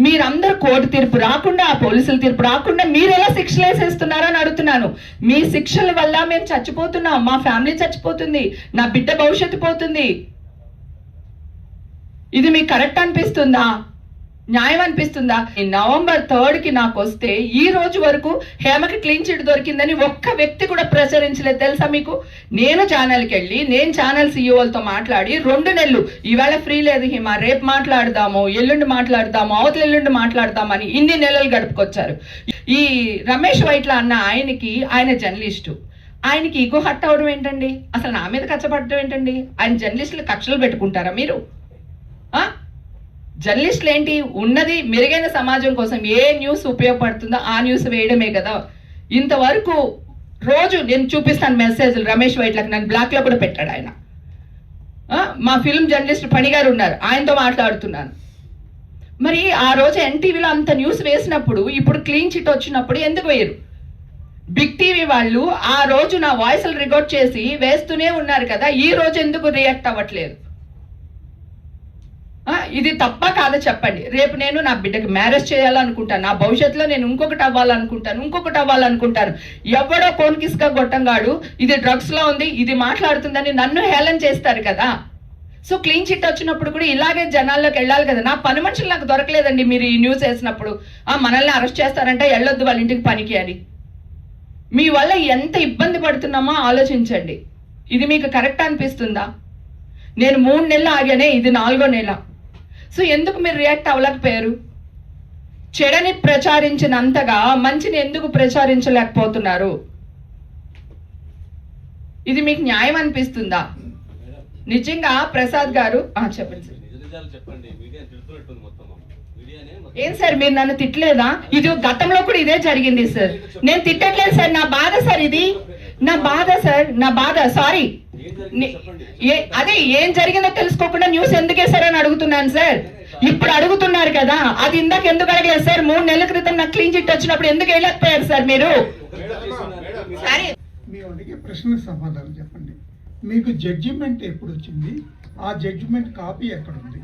మీరందరూ కోర్టు తీర్పు రాకుండా, పోలీసుల తీర్పు రాకుండా మీరు ఎలా శిక్షలు వేసేస్తున్నారని అడుగుతున్నాను. మీ శిక్షల వల్ల మేము చచ్చిపోతున్నాం, మా ఫ్యామిలీ చచ్చిపోతుంది, నా బిడ్డ భవిష్యత్తు పోతుంది. ఇది మీకు కరెక్ట్ అనిపిస్తుందా? న్యాయం అనిపిస్తుందా? నవంబర్ 3కి నాకు వస్తే ఈ రోజు వరకు హేమకి క్లీన్ చిట్ దొరికిందని ఒక్క వ్యక్తి కూడా ప్రచురించలేదు తెలుసా మీకు? నేను ఛానల్కి వెళ్ళి, నేను ఛానల్ సీఈఓలతో మాట్లాడి 2 నెలలు, ఈవేళ ఫ్రీ లేదు హేమ, రేపు మాట్లాడదాము, ఎల్లుండి మాట్లాడదాము, అవతల ఎల్లుండి మాట్లాడదామని ఇన్ని నెలలు గడుపుకొచ్చారు. ఈ రమేష్ వైట్ల అన్న ఆయన జర్నలిస్టు, ఆయనకి ఈగో హట్ అవడం ఏంటండి? అసలు నా మీద కచ్చపడడం ఏంటండి? ఆయన జర్నలిస్టులు కక్షలు పెట్టుకుంటారా మీరు? జర్నలిస్టులు ఏంటి, ఉన్నది మెరుగైన సమాజం కోసం ఏ న్యూస్ ఉపయోగపడుతుందో ఆ న్యూస్ వేయడమే కదా. ఇంతవరకు రోజు నేను చూపిస్తాను మెసేజ్లు రమేష్ వైట్లకు, నన్ను బ్లాక్లో కూడా పెట్టాడు ఆయన. మా ఫిల్మ్ జర్నలిస్ట్ పణి గారు ఉన్నారు, ఆయనతో మాట్లాడుతున్నాను. మరి ఆ రోజు ఎన్టీవీలో అంత న్యూస్ వేసినప్పుడు, ఇప్పుడు క్లీన్ చిట్ వచ్చినప్పుడు ఎందుకు వేయరు? బిగ్ టీవీ వాళ్ళు ఆ రోజు నా వాయిస్లు రికార్డ్ చేసి వేస్తూనే ఉన్నారు కదా, ఈ రోజు ఎందుకు రియాక్ట్ అవ్వట్లేదు? ఇది తప్ప కాదా చెప్పండి. రేపు నేను నా బిడ్డకి మ్యారేజ్ చేయాలనుకుంటాను, నా భవిష్యత్తులో నేను ఇంకొకటి అవ్వాలనుకుంటాను. ఎవడో కోన్కిస్గా గొట్టంగాడు ఇది డ్రగ్స్ లో ఉంది, ఇది మాట్లాడుతుందని నన్ను హేళన చేస్తారు కదా. సో క్లీన్ చిట్ వచ్చినప్పుడు కూడా ఇలాగే జనాల్లోకి వెళ్ళాలి కదా. నా పని మనుషులు నాకు దొరకలేదండి. మీరు ఈ న్యూస్ వేసినప్పుడు మనల్ని అరెస్ట్ చేస్తారంటే వెళ్ళొద్దు వాళ్ళ ఇంటికి పనికి అని. మీ వల్ల ఎంత ఇబ్బంది పడుతున్నామో ఆలోచించండి. ఇది మీకు కరెక్ట్ అనిపిస్తుందా? నేను 3 నెలలు ఆగానే, ఇది 4వ నెల. సో ఎందుకు మీరు రియాక్ట్ అవ్వలేకపోయారు? చెడని ప్రచారించినంతగా మంచిని ఎందుకు ప్రచారించలేకపోతున్నారు? ఇది మీకు న్యాయం అనిపిస్తుందా? నిజంగా ప్రసాద్ గారు చెప్పండి సార్. ఏం సార్ మీరు నన్ను తిట్టలేదా? ఇది గతంలో కూడా ఇదే జరిగింది సార్. నేను తిట్టట్లేదు సార్, నా బాధ సార్, ఇది నా బాధ సారీ. అదే ఏం జరిగిందో తెలుసుకోకుండా న్యూస్ ఎందుకు వేశారని అడుగుతున్నాను సార్. ఇప్పుడు అడుగుతున్నారు కదా, అది ఇందాక ఎందుకు అడగలేదు సార్? 3 నెలల క్రితం నాకు క్లీన్ చిట్ వచ్చినప్పుడు ఎందుకు వేయలేకపోయారు సార్ మీరు? మీ అడిగే ప్రశ్నకు సమాధానం చెప్పండి. మీకు జడ్జిమెంట్ ఎప్పుడు వచ్చింది? ఆ జడ్జిమెంట్ కాపీ ఎక్కడ ఉంది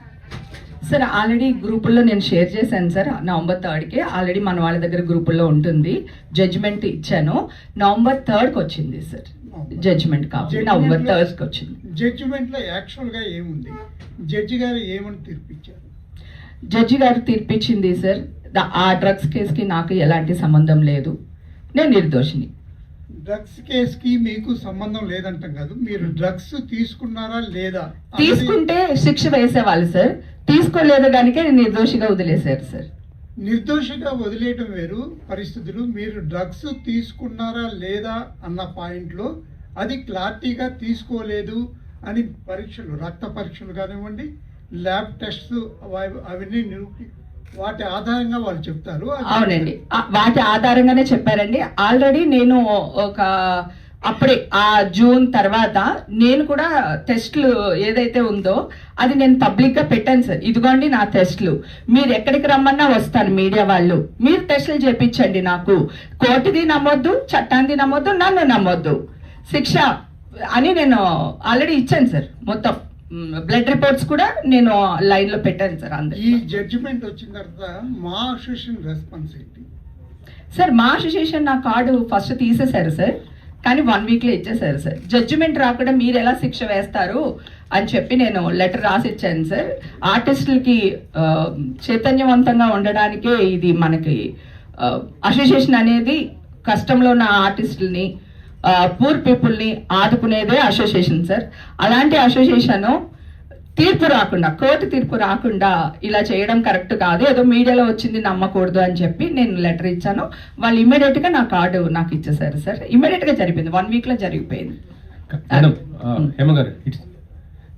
సార్? ఆల్రెడీ గ్రూపుల్లో నేను షేర్ చేశాను సార్. నవంబర్ 3కి ఆల్రెడీ మన వాళ్ళ దగ్గర గ్రూపుల్లో ఉంటుంది. జడ్జిమెంట్ ఇచ్చాను. నవంబర్ 3కి వచ్చింది సార్ జడ్జిమెంట్ కాపీ. నవంబర్ 3కి వచ్చింది. జడ్జిమెంట్ లో యాక్చువల్ గా ఏముంది? జడ్జి గారు ఏమని తీర్పిచ్చారు? జడ్జి గారు తీర్పిచ్చింది సార్, ఆ డ్రగ్స్ కేసుకి నాకు ఎలాంటి సంబంధం లేదు, నేను నిర్దోషిని. డ్రగ్స్ కేసుకి మీకు సంబంధం లేదంటాం కాదు, మీరు డ్రగ్స్ తీసుకున్నారా లేదా? తీసుకుంటే శిక్ష వేసేవాళ్ళు సార్, తీసుకోలేదు కనుక నిర్దోషిగా వదిలేశారు సార్. నిర్దోషిగా వదిలేయటం వేరు పరిస్థితులు. మీరు డ్రగ్స్ తీసుకున్నారా లేదా అన్న పాయింట్లో అది క్లారిటీగా తీసుకోలేదు అని పరీక్షలు, రక్త పరీక్షలు కానివ్వండి, ల్యాబ్ టెస్ట్స్ అవన్నీ వాటి ఆధారంగా వాళ్ళు చెప్తారు. అవునండి, వాటి ఆధారంగానే చెప్పారండి. ఆల్రెడీ నేను అప్పుడే ఆ జూన్ తర్వాత నేను కూడా టెస్ట్లు ఏదైతే ఉందో అది నేను పబ్లిక్ గా పెట్టాను సార్. ఇదిగోండి నా టెస్ట్లు, మీరు ఎక్కడికి రమ్మన్నా వస్తాను, మీడియా వాళ్ళు మీరు టెస్టులు చేపించండి, నాకు కోర్టుది నమ్మొద్దు, చట్టాన్ని నమ్మొద్దు, నన్ను నమ్మొద్దు, శిక్ష అని నేను ఆల్రెడీ ఇచ్చాను సార్. మొత్తం బ్లడ్ రిపోర్ట్స్ కూడా నేను లైన్ లో పెట్టాను సార్. అందరూ ఈ జడ్జిమెంట్ వచ్చిన తర్వాత మా అసోసియేషన్ రెస్పాన్స్ ఏంటి సార్? మా అసోసియేషన్ నా కార్డు ఫస్ట్ తీసేశారు సార్, కానీ 1 వీక్లో ఇచ్చేసారు సార్. జడ్జిమెంట్ రాకుండా మీరు ఎలా శిక్ష వేస్తారు అని చెప్పి నేను లెటర్ రాసి ఇచ్చాను సార్. ఆర్టిస్టులకి చైతన్యవంతంగా ఉండడానికే ఇది మనకి అసోసియేషన్ అనేది. కష్టంలో ఉన్న ఆర్టిస్టులని, పూర్ పీపుల్ని ఆదుకునేదే అసోసియేషన్ సార్. అలాంటి అసోసియేషన్ తీర్పు రాకుండా, కోర్టు తీర్పు రాకుండా ఇలా చేయడం కరెక్ట్ కాదు, ఏదో మీడియాలో వచ్చింది నమ్మకూడదు అని చెప్పి నేను లెటర్ ఇచ్చాను. వాళ్ళు ఇమ్మీడియట్ గా నా కార్డు నాకు ఇచ్చేసారు సార్. ఇమ్మీడియట్ గా జరిపింది, 1 వీక్లో జరిగిపోయింది.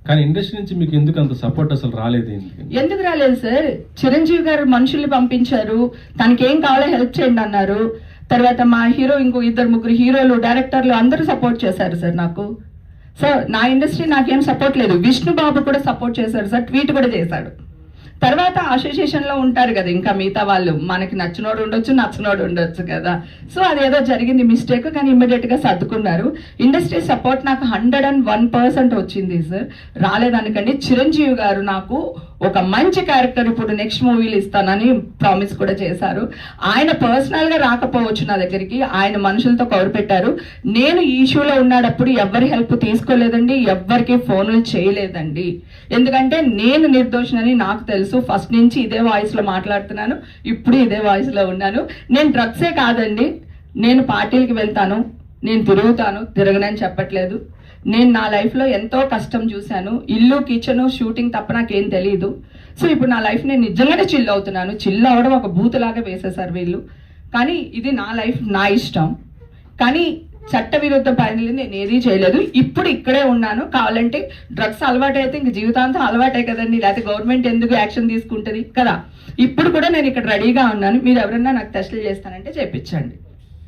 కానీ ఇండస్ట్రీ నుంచి మీకు ఎందుకు అంత సపోర్ట్ అసలు రాలేదు? ఎందుకు రాలేదు సార్? చిరంజీవి గారు మనుషుల్ని పంపించారు, తనకి ఏం కావాలో హెల్ప్ చేయండి అన్నారు. తర్వాత మా హీరో, ఇంకో 2-3 హీరోలు, డైరెక్టర్లు అందరూ సపోర్ట్ చేశారు సార్ నాకు. సార్ నా ఇండస్ట్రీ నాకేం సపోర్ట్ లేదు. విష్ణు బాబు కూడా సపోర్ట్ చేశాడు సార్, ట్వీట్ కూడా చేశాడు. తర్వాత అసోసియేషన్లో ఉంటారు కదా ఇంకా మిగతా వాళ్ళు, మనకి నచ్చినోడు ఉండొచ్చు, నచ్చినోడు ఉండొచ్చు కదా. సో అదేదో జరిగింది మిస్టేక్, కానీ ఇమ్మీడియట్గా సర్దుకున్నారు. ఇండస్ట్రీ సపోర్ట్ నాకు 101% వచ్చింది సార్. రాలేదనుకండి. చిరంజీవి గారు నాకు ఒక మంచి క్యారెక్టర్ ఇప్పుడు నెక్స్ట్ మూవీలు ఇస్తానని ప్రామిస్ కూడా చేశారు. ఆయన పర్సనల్ గా రాకపోవచ్చు నా దగ్గరికి, ఆయన మనుషులతో కవర్ పెట్టారు. నేను ఈ ఇష్యూలో ఉన్నప్పుడు ఎవరి హెల్ప్ తీసుకోలేదండి, ఎవ్వరికి ఫోన్లు చేయలేదండి. ఎందుకంటే నేను నిర్దోషినని నాకు తెలుసు. ఫస్ట్ నుంచి ఇదే వాయిస్ లో మాట్లాడుతున్నాను, ఇప్పుడు ఇదే వాయిస్ లో ఉన్నాను. నేను డ్రగ్సే కాదండి, నేను పార్టీలకి వెళ్తాను, నేను తిరగనని చెప్పట్లేదు. నేను నా లైఫ్లో ఎంతో కష్టం చూశాను. ఇల్లు కిచెను షూటింగ్ తప్ప నాకేం తెలియదు. సో ఇప్పుడు నా లైఫ్ నేను నిజంగానే చిల్ అవుతున్నాను. చిల్ అవ్వడం ఒక బూతులాగా వేసేసారు వీళ్ళు. కానీ ఇది నా లైఫ్, నా ఇష్టం. కానీ చట్ట విరుద్ధ పనులు నేను ఏదీ చేయలేదు. ఇప్పుడు ఇక్కడే ఉన్నాను. కావాలంటే డ్రగ్స్ అలవాటు అయితే ఇంక జీవితాంతం అలవాటే కదండి, లేకపోతే గవర్నమెంట్ ఎందుకు యాక్షన్ తీసుకుంటుంది కదా. ఇప్పుడు కూడా నేను ఇక్కడ రెడీగా ఉన్నాను. మీరు ఎవరన్నా నాకు టెస్టులు చేస్తానంటే చేయించండి.